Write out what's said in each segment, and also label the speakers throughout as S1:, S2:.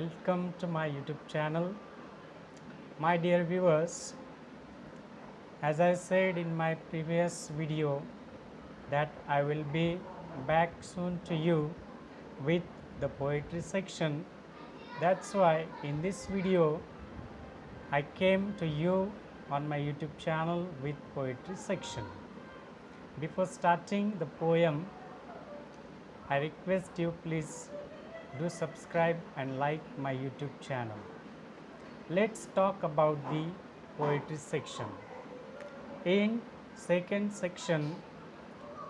S1: welcome to my YouTube channel. My dear viewers, as I said in my previous video that I will be back soon to you with the poetry section. That's why in this video I came to you on my YouTube channel with poetry section. Before starting the poem, I request you please do subscribe and like my YouTube channel. Let's talk about the poetry section. In second section,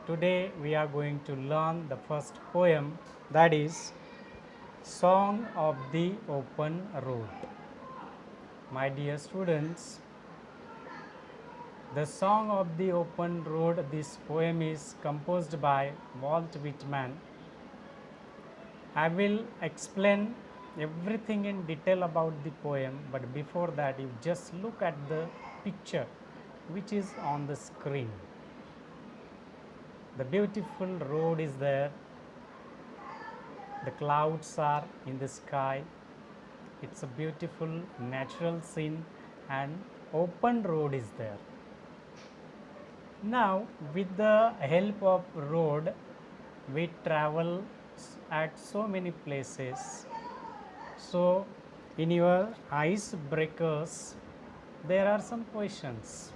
S1: today we are going to learn the first poem, that is Song of the Open Road. My dear students, the Song of the Open Road, this poem is composed by Walt Whitman. I will explain everything in detail about the poem, but before that you just look at the picture which is on the screen. The beautiful road is there, the clouds are in the sky, it's a beautiful natural scene and open road is there. Now with the help of road we travel at so many places. So in your icebreakers there are some questions.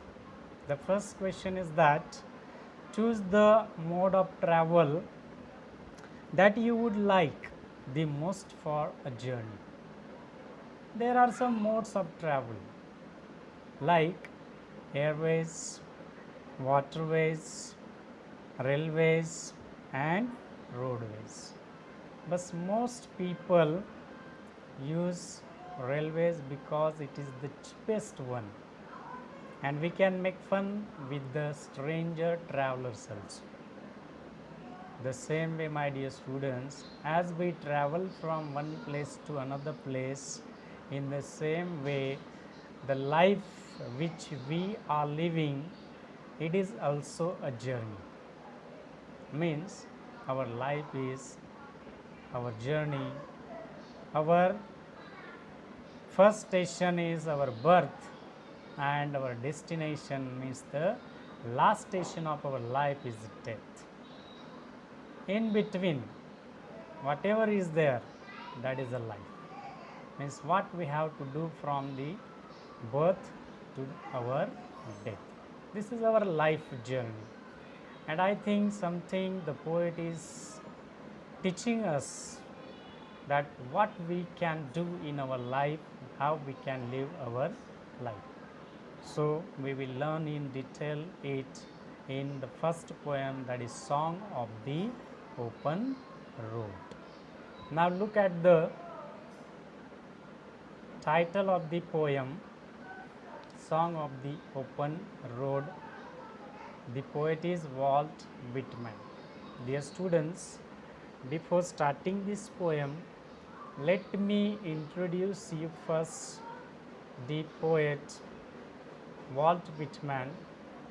S1: The first question is that choose the mode of travel that you would like the most for a journey. There are some modes of travel like airways, waterways, railways and roadways. But most people use railways because it is the cheapest one and we can make fun with the stranger travelers also. The same way, my dear students, as we travel from one place to another place, in the same way the life which we are living, it is also a journey. Means our life is our journey. Our first station is our birth and our destination means the last station of our life is death. In between, whatever is there, that is a life. Means what we have to do from the birth to our death. This is our life journey. And I think something the poet is teaching us that what we can do in our life, how we can live our life. So we will learn in detail it in the first poem, that is Song of the Open Road. Now look at the title of the poem, Song of the Open Road. The poet is Walt Whitman. Dear students, before starting this poem, let me introduce you first the poet Walt Whitman.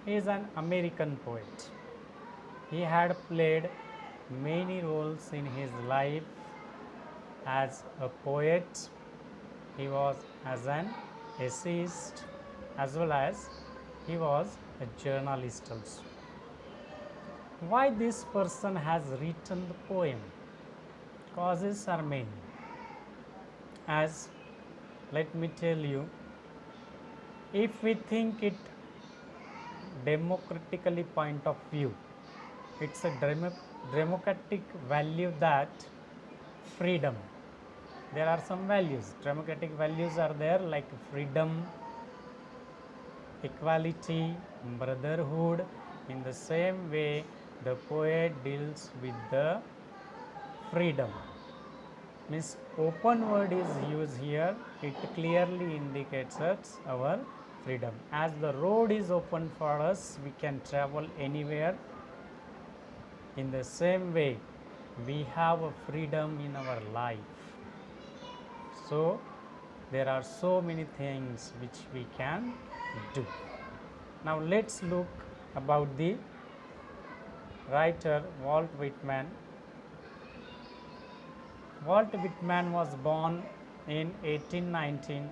S1: He is an American poet. He had played many roles in his life as a poet. He was as an essayist as well as he was a journalist also. Why this person has written the poem? Causes are many. As let me tell you, if we think it democratically point of view, it's a democratic value that freedom. There are some values, democratic values are there like freedom, equality, brotherhood. In the same way, the poet deals with the freedom. Means open word is used here, it clearly indicates us our freedom. As the road is open for us, we can travel anywhere. In the same way, we have a freedom in our life. So there are so many things which we can do. Now let's look about the writer Walt Whitman. Walt Whitman was born in 1819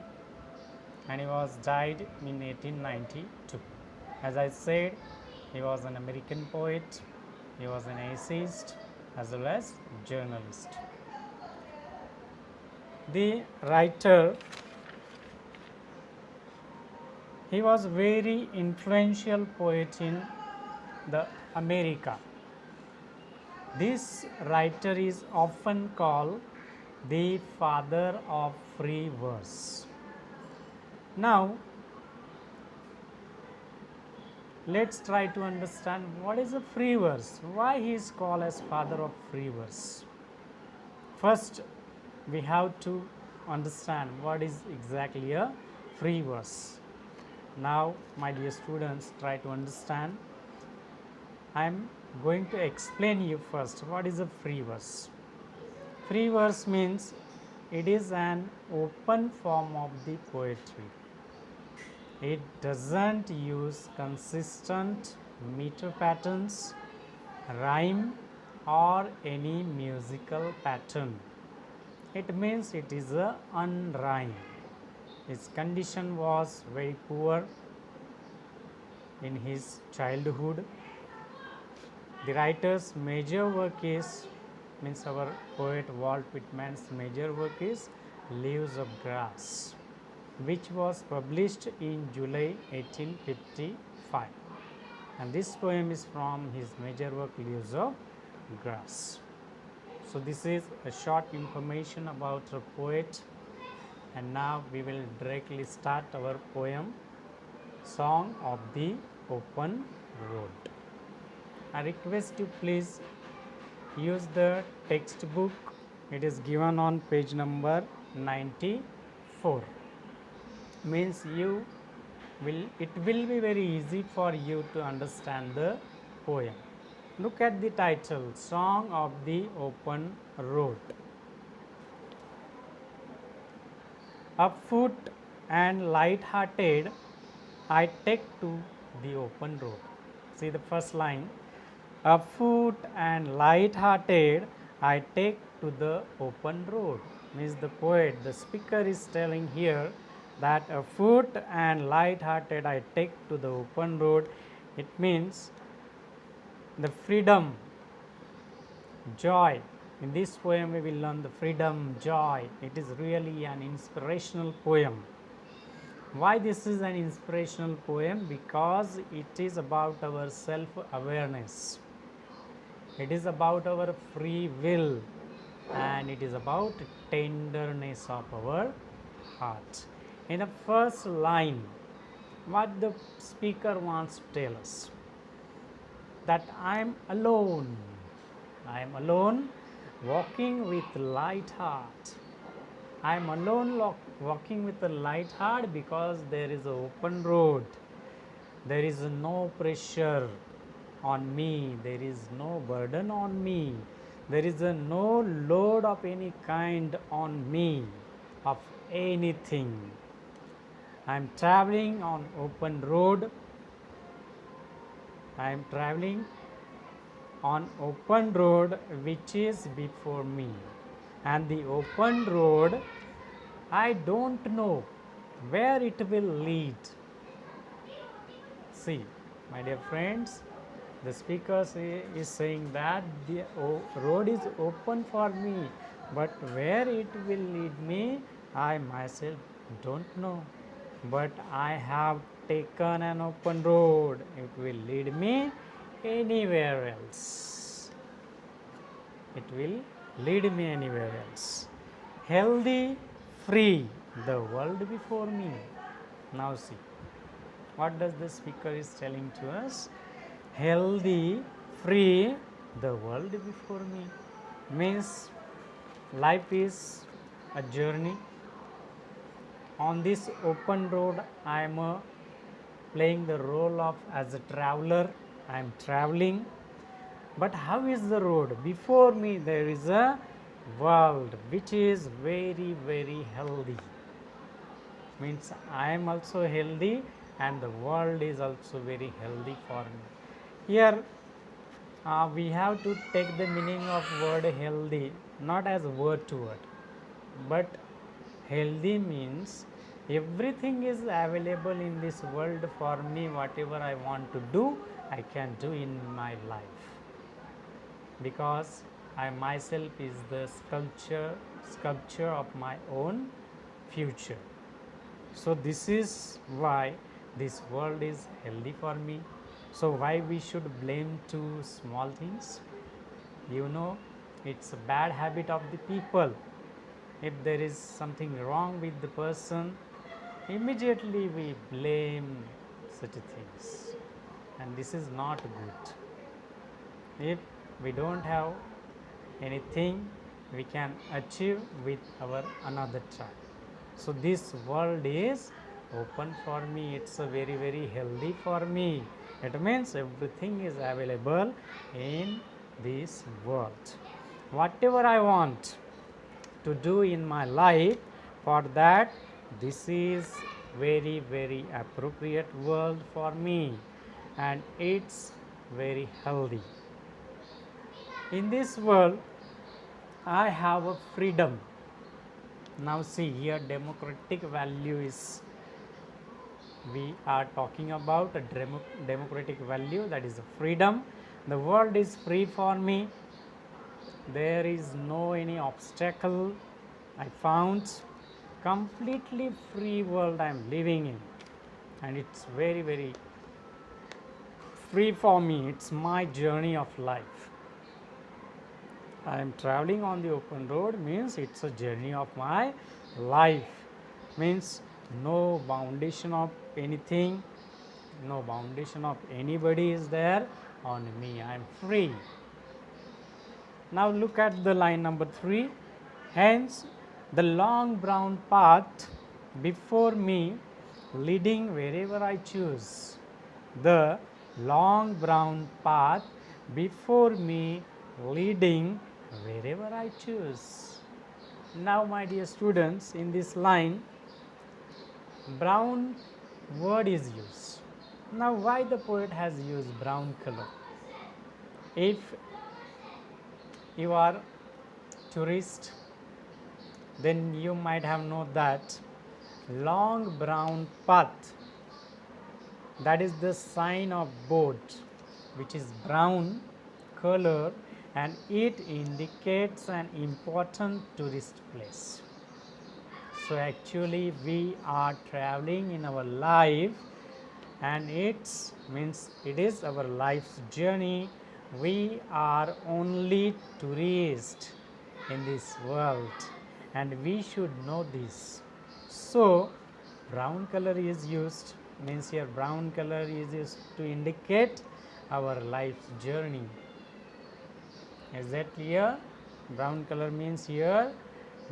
S1: and he was died in 1892. As I said, he was an American poet, he was an essayist as well as journalist. The writer, he was very influential poet in the America. This writer is often called the father of free verse. Now, let's try to understand what is a free verse, why he is called as father of free verse. First, we have to understand what is exactly a free verse. Now, my dear students, try to understand. I am going to explain you first what is a free verse. Free verse means it is an open form of the poetry. It doesn't use consistent meter patterns, rhyme or any musical pattern. It means it is a unrhymed. His condition was very poor in his childhood. The writer's major work is, means our poet Walt Whitman's major work is Leaves of Grass, which was published in July 1855, and this poem is from his major work Leaves of Grass. So this is a short information about a poet, and now we will directly start our poem Song of the Open Road. I request you please use the textbook. It is given on page number 94. Means it will be very easy for you to understand the poem. Look at the title, Song of the Open Road. Afoot and light-hearted, I take to the open road. See the first line. Afoot and light-hearted, I take to the open road. Means the poet, the speaker is telling here that afoot and light-hearted, I take to the open road. It means the freedom, joy. In this poem we will learn the freedom, joy. It is really an inspirational poem. Why this is an inspirational poem? Because it is about our self-awareness. It is about our free will, and it is about tenderness of our heart. In the first line, what the speaker wants to tell us? That I am alone. I am alone, walking with light heart. I am alone walking with a light heart because there is an open road. There is no pressure on me. There is no burden on me. There is no load of any kind on me, of anything. I am traveling on open road. I am traveling on open road which is before me, and the open road, I don't know where it will lead. See, my dear friends, the speaker is saying that the road is open for me, but where it will lead me, I myself don't know. But I have taken an open road. It will lead me anywhere else. It will lead me anywhere else. Healthy, free, the world before me. Now see, what does the speaker is telling to us? Healthy, free, the world before me. Means life is a journey. On this open road, I am playing the role of as a traveler. I am traveling. But how is the road? Before me there is a world which is very, very healthy. Means I am also healthy and the world is also very healthy for me. Here we have to take the meaning of word healthy not as word to word, but healthy means everything is available in this world for me. Whatever I want to do, I can do in my life, because I myself is the sculpture of my own future. So this is why this world is healthy for me. So why we should blame to small things? You know, it's a bad habit of the people. If there is something wrong with the person, immediately we blame such things, and this is not good. If we don't have anything we can achieve with our another try. So this world is open for me, it's a very healthy for me. It means everything is available in this world. Whatever I want to do in my life, for that this is very appropriate world for me, and it's very healthy. In this world I have a freedom. Now see here, democratic value is, we are talking about a democratic value, that is freedom. The world is free for me, there is no any obstacle. I found completely free world I am living in, and it's very free for me. It's my journey of life. I am traveling on the open road, means it's a journey of my life, means no foundation of anything, no foundation of anybody is there on me. I am free. Now look at the line number 3. Hence the long brown path before me, leading wherever I choose. The long brown path before me, leading wherever I choose. Now my dear students, in this line brown word is used. Now why the poet has used brown color? If you are tourist, then you might have known that long brown path, that is the sign of boat which is brown color, and it indicates an important tourist place. So actually we are traveling in our life, and it means it is our life's journey. We are only tourists in this world, and we should know this. So brown color is used, means here brown color is used to indicate our life's journey. Is that clear? Brown color means here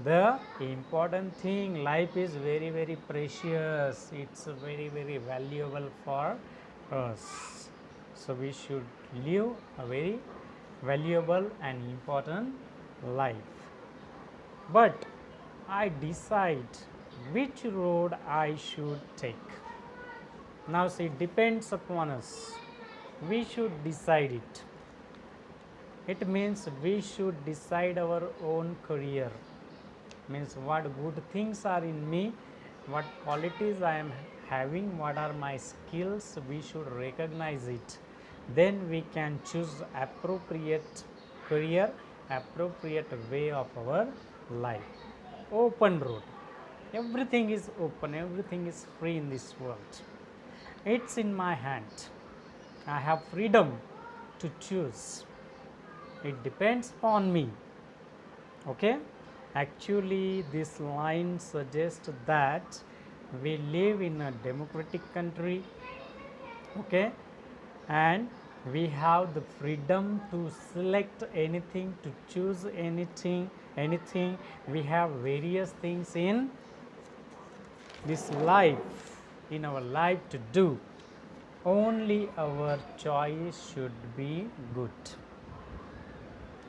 S1: the important thing, life is very precious, it's very valuable for us. So we should live a very valuable and important life. But I decide which road I should take. Now see, it depends upon us. We should decide it. It means we should decide our own career. Means what good things are in me, what qualities I am having, what are my skills, we should recognize it. Then we can choose appropriate career, appropriate way of our life. Open road. Everything is open, everything is free in this world. It's in my hand. I have freedom to choose. It depends upon me. Okay? Actually, this line suggests that we live in a democratic country, okay, and we have the freedom to select anything, to choose anything. We have various things in this life, in our life to do. Only our choice should be good.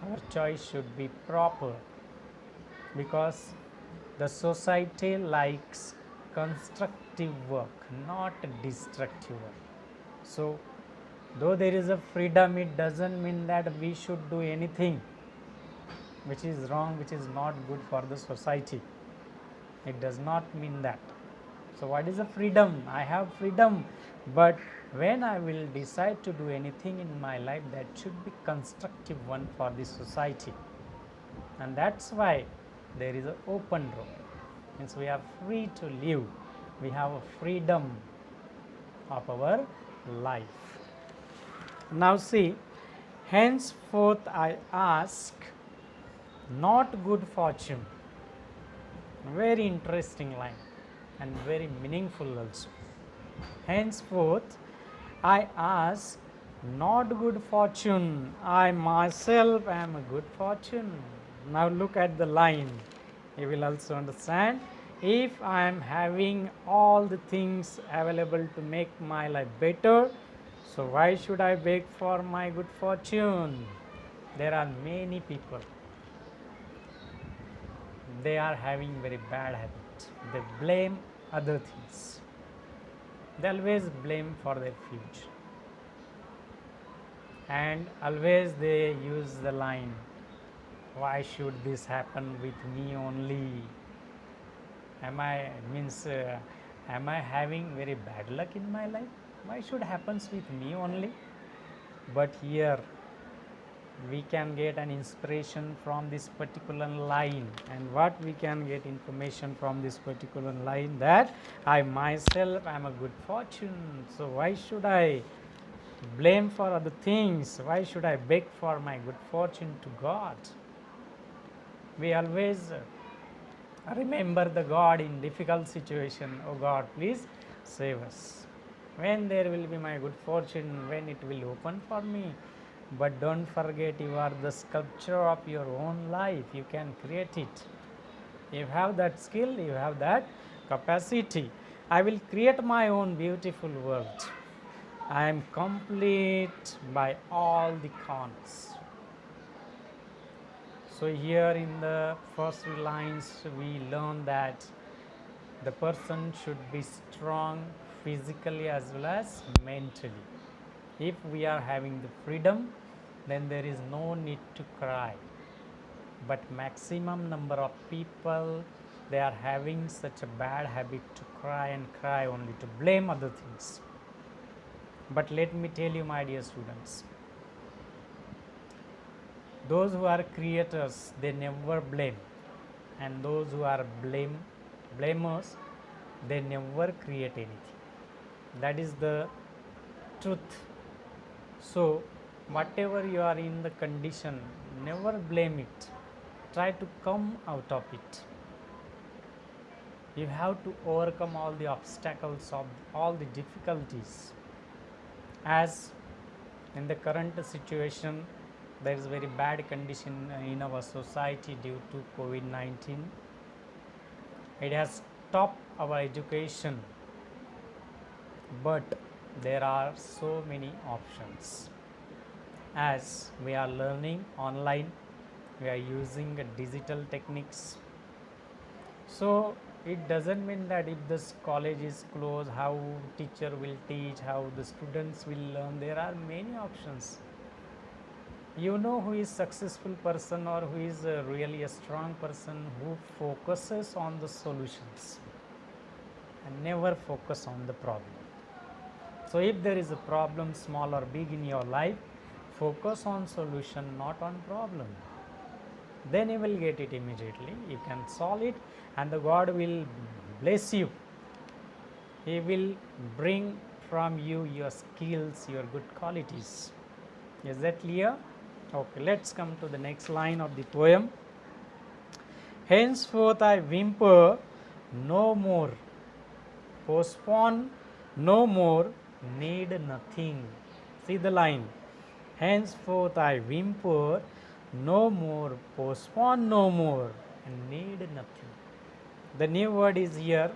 S1: Our choice should be proper, because the society likes constructive work, not destructive work. So though there is a freedom, it doesn't mean that we should do anything which is wrong, which is not good for the society. It does not mean that. So what is the freedom? I have freedom, but when I will decide to do anything in my life, that should be constructive one for the society, and that's why there is an open road. Means we are free to live. We have a freedom of our life. Now see, henceforth I ask not good fortune. Very interesting line and very meaningful also. Henceforth I ask not good fortune, I myself am a good fortune. Now look at the line, you will also understand. If I am having all the things available to make my life better, so why should I beg for my good fortune? There are many people, they are having very bad habit. They blame other things. They always blame for their future. And always they use the line, why should this happen with me only? Am I having very bad luck in my life? Why should happens with me only? But here we can get an inspiration from this particular line, and what we can get information from this particular line, that I myself am a good fortune, so why should I blame for other things? Why should I beg for my good fortune to God? We always remember the God in difficult situation. Oh God, please save us. When there will be my good fortune, when it will open for me. But don't forget, you are the sculptor of your own life. You can create it. You have that skill, you have that capacity. I will create my own beautiful world. I am complete by all the corners. So here in the first few lines we learn that the person should be strong physically as well as mentally. If we are having the freedom, then there is no need to cry. But maximum number of people, they are having such a bad habit to cry and cry only, to blame other things. But let me tell you, my dear students, those who are creators, they never blame, and those who are blamers, they never create anything. That is the truth. So whatever you are in the condition, never blame it. Try to come out of it. You have to overcome all the obstacles of all the difficulties. As in the current situation, there is very bad condition in our society due to COVID-19. It has stopped our education, but there are so many options. As we are learning online, we are using digital techniques. So it doesn't mean that if this college is closed, how teacher will teach, how the students will learn. There are many options. You know who is successful person or who is really a strong person, who focuses on the solutions and never focus on the problem. So if there is a problem, small or big, in your life, focus on solution, not on problem. Then you will get it immediately. You can solve it, and the God will bless you. He will bring from you your skills, your good qualities. Is that clear? Okay, let's come to the next line of the poem. Henceforth I whimper no more, postpone no more, need nothing. See the line. Henceforth I whimper no more, postpone no more, and need nothing. The new word is here,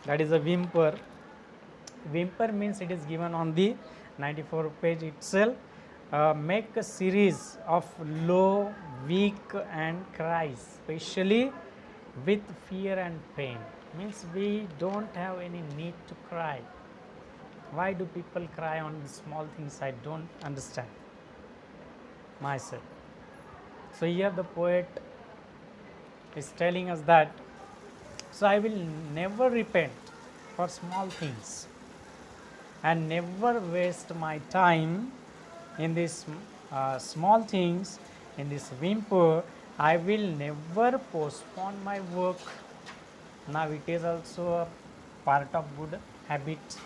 S1: that is a whimper. Whimper means it is given on the 94 page itself. Make a series of low, weak and cries, especially with fear and pain. Means we don't have any need to cry. Why do people cry on the small things? I don't understand myself. So here the poet is telling us that So I will never repent for small things and never waste my time in these small things, in this whimper. I will never postpone my work. Now it is also a part of good habit.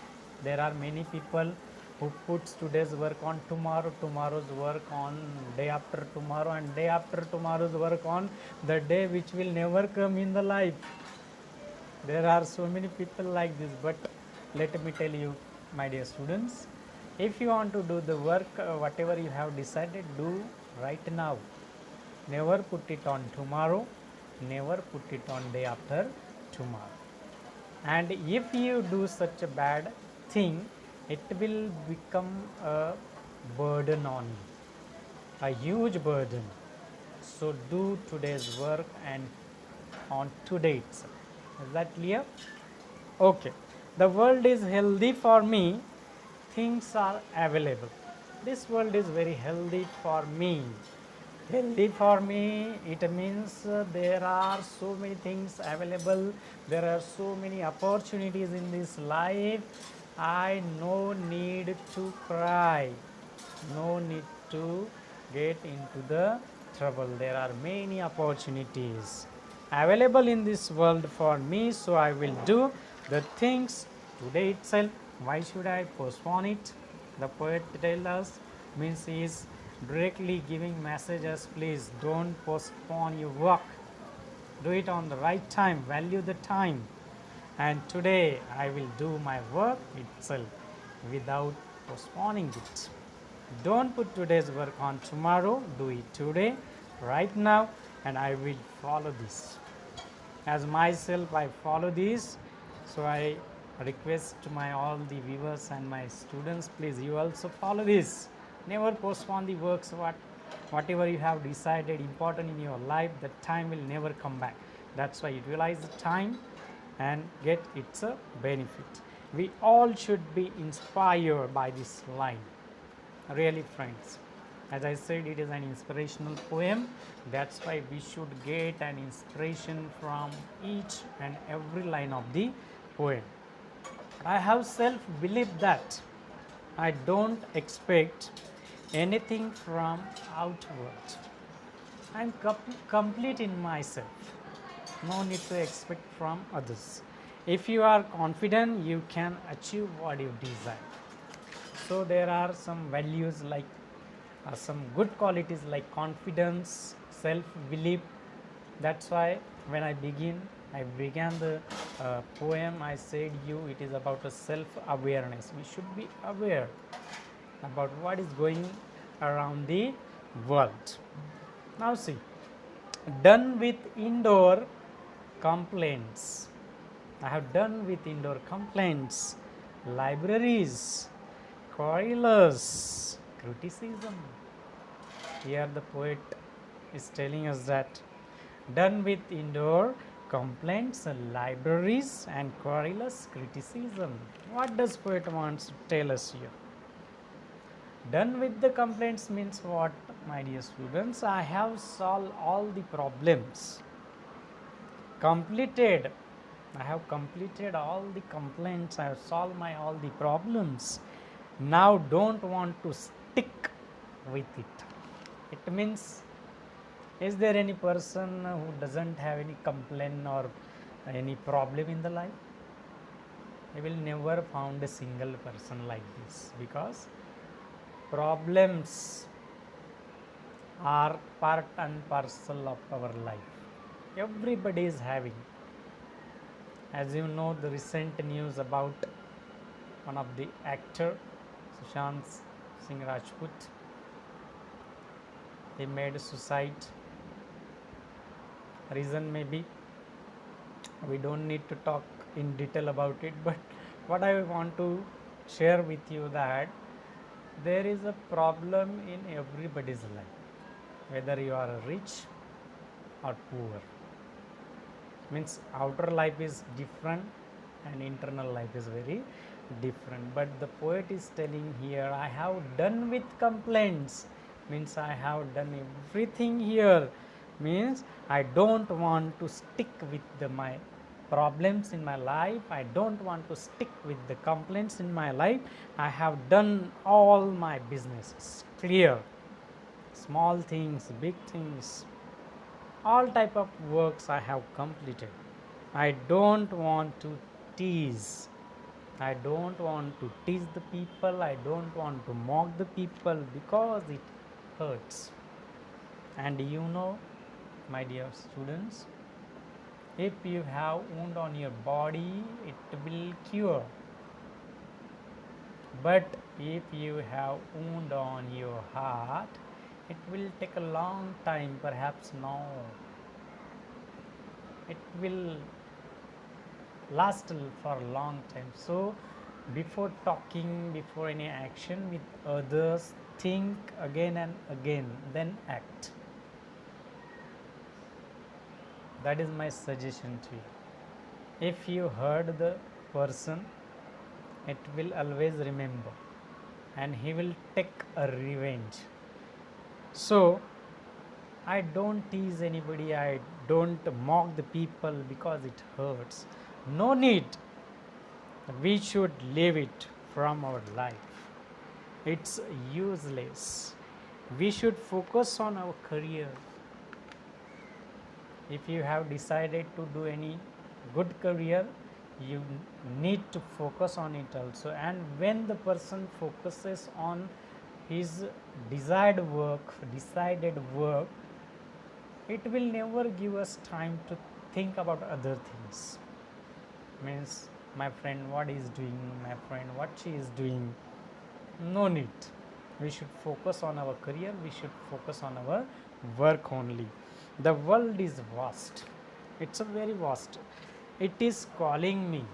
S1: There are many people who puts today's work on tomorrow, tomorrow's work on day after tomorrow, and day after tomorrow's work on the day which will never come in the life. There are so many people like this, but let me tell you, my dear students, if you want to do the work, whatever you have decided, do right now. Never put it on tomorrow, never put it on day after tomorrow. And if you do such a bad thing, it will become a burden on you, a huge burden. So do today's work and on today itself. Is that clear? Okay. The world is healthy for me. Things are available. This world is very healthy for me. Healthy for me, it means there are so many things available. There are so many opportunities in this life. I no need to cry. No need to get into the trouble. There are many opportunities available in this world for me, so I will do the things today itself. Why should I postpone it? The poet tells us, means he is directly giving messages, please don't postpone your work. Do it on the right time, value the time. And today I will do my work itself without postponing it. Don't put today's work on tomorrow, do it today, right now, and I will follow this. As myself, I follow this, so I request to my all the viewers and my students, please you also follow this. Never postpone the works, whatever you have decided important in your life, the time will never come back. That's why utilize the time and get its a benefit. We all should be inspired by this line. Really, friends, as I said, it is an inspirational poem. That's why we should get an inspiration from each and every line of the poem. I have self belief that I don't expect anything from outward. I am complete in myself. No need to expect from others. If you are confident, you can achieve what you desire. So there are some values like some good qualities like confidence, self-belief. That's why when I began the poem, I said it is about a self-awareness. We should be aware about what is going around the world. Now see, done with indoor complaints. I have done with indoor complaints, libraries, querulous criticism. Here the poet is telling us that done with indoor complaints, libraries and querulous criticism. What does poet wants to tell us here? Done with the complaints means what, my dear students? I have solved all the problems. Completed, I have completed all the complaints, I have solved all the problems. Now don't want to stick with it. It means, is there any person who doesn't have any complaint or any problem in the life? You will never found a single person like this, because problems are part and parcel of our life. Everybody is having. As you know, the recent news about one of the actor, Sushant Singh Rajput. He made suicide. Reason maybe, we don't need to talk in detail about it, but what I want to share with you that there is a problem in everybody's life, whether you are rich or poor. Means outer life is different and internal life is very different. But the poet is telling here, I have done with complaints, means I have done everything here, means I don't want to stick with my problems in my life. I don't want to stick with the complaints in my life. I have done all my businesses clear, small things, big things, all type of works I have completed. I don't want to tease. I don't want to tease the people. I don't want to mock the people because it hurts. And you know, my dear students, if you have wound on your body, it will cure. But if you have wound on your heart, it will take a long time, perhaps no. It will last for a long time. So before talking, before any action with others, think again and again, then act. That is my suggestion to you. If you hurt the person, it will always remember and he will take a revenge. So I don't tease anybody, I don't mock the people because it hurts. No need. We should leave it from our life. It's useless. We should focus on our career. If you have decided to do any good career, you need to focus on it also. And when the person focuses on his decided work, it will never give us time to think about other things. Means my friend what is doing, my friend what she is doing. No need. We should focus on our career, we should focus on our work only. The world is vast. It's a very vast. It is calling me.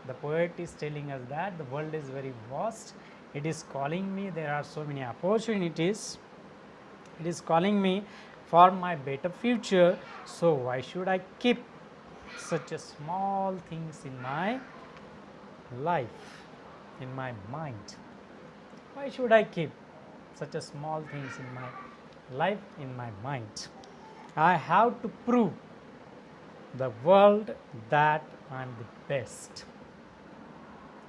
S1: The poet is telling us that the world is very vast. It is calling me. There are so many opportunities. It is calling me for my better future. So why should I keep such a small things in my life, in my mind? Why should I keep such a small things in my life, in my mind? I have to prove the world that I am the best.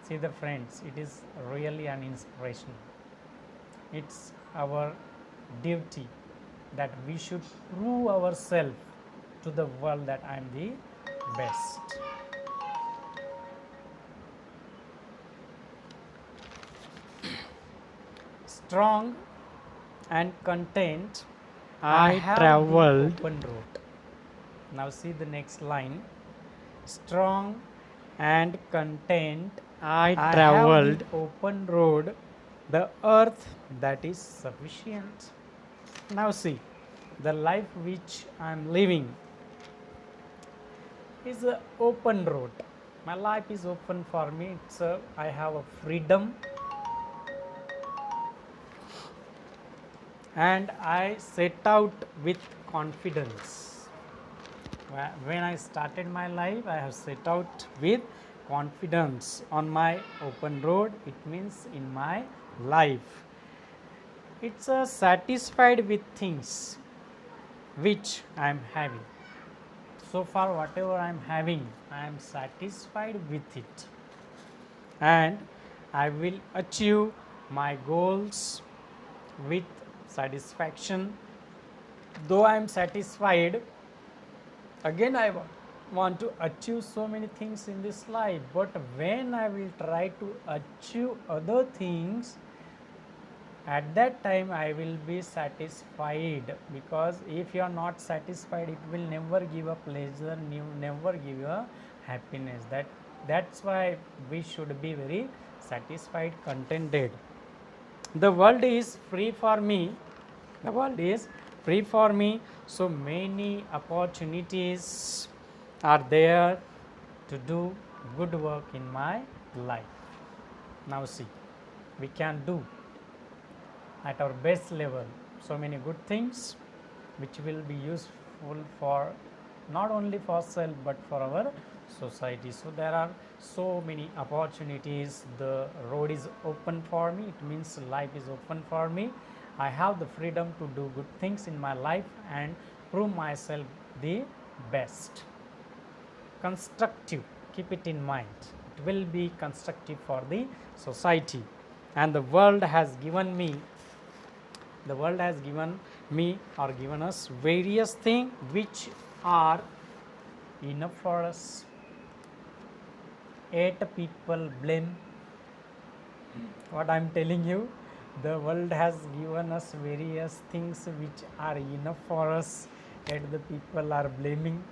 S1: See the friends, it is really an inspiration. It's our duty that we should prove ourselves to the world that I am the best. Strong and content, I have traveled open road. Now see the next line. Strong and content, I traveled open road, the earth that is sufficient. Now see, the life which I am living is an open road. My life is open for me. I have a freedom, and I set out with confidence. When I started my life, I have set out with confidence on my open road. It means in my life. It's satisfied with things which I am having. So far, whatever I am having, I am satisfied with it, and I will achieve my goals with satisfaction. Though I am satisfied, again I want to achieve so many things in this life, but when I will try to achieve other things, at that time I will be satisfied, because if you are not satisfied, it will never give a pleasure, never give you a happiness. That's why we should be very satisfied, contented. The world is free for me. The world is free for me. So many opportunities are there to do good work in my life. Now see, we can do at our best level so many good things which will be useful for not only for self but for our society. So there are so many opportunities. The road is open for me. It means life is open for me. I have the freedom to do good things in my life and prove myself the best. constructive. Keep it in mind. It will be constructive for the society. And the world has given me or given us various things which are enough for us. Yet people blame. What I am telling you, the world has given us various things which are enough for us, yet the people are blaming.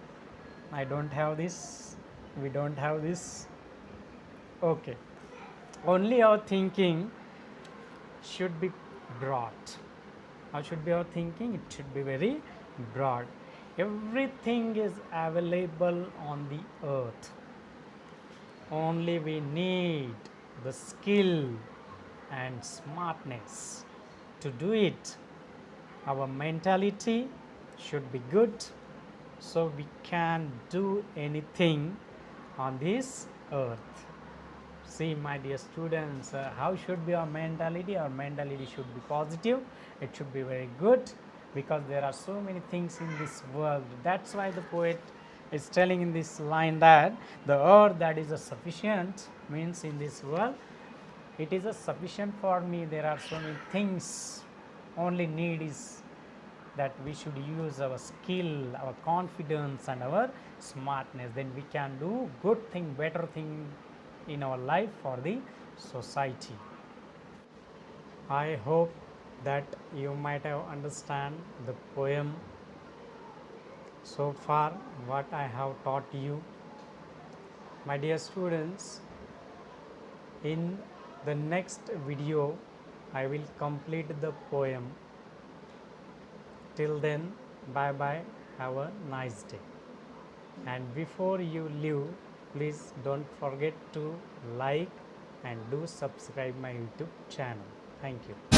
S1: I don't have this, we don't have this. Okay, only our thinking should be broad. How should be our thinking? It should be very broad. Everything is available on the earth. Only we need the skill and smartness to do it. Our mentality should be good, so we can do anything on this earth. See, my dear students, how should be our mentality? Our mentality should be positive. It should be very good, because there are so many things in this world. That's why the poet is telling in this line that the earth that is a sufficient, means in this world it is a sufficient for me. There are so many things. Only need is that we should use our skill, our confidence and our smartness. Then we can do good thing, better thing in our life for the society. I hope that you might have understand the poem so far what I have taught you. My dear students, in the next video I will complete the poem. Till then, bye bye, have a nice day. And before you leave, please don't forget to like and do subscribe my YouTube channel. Thank you.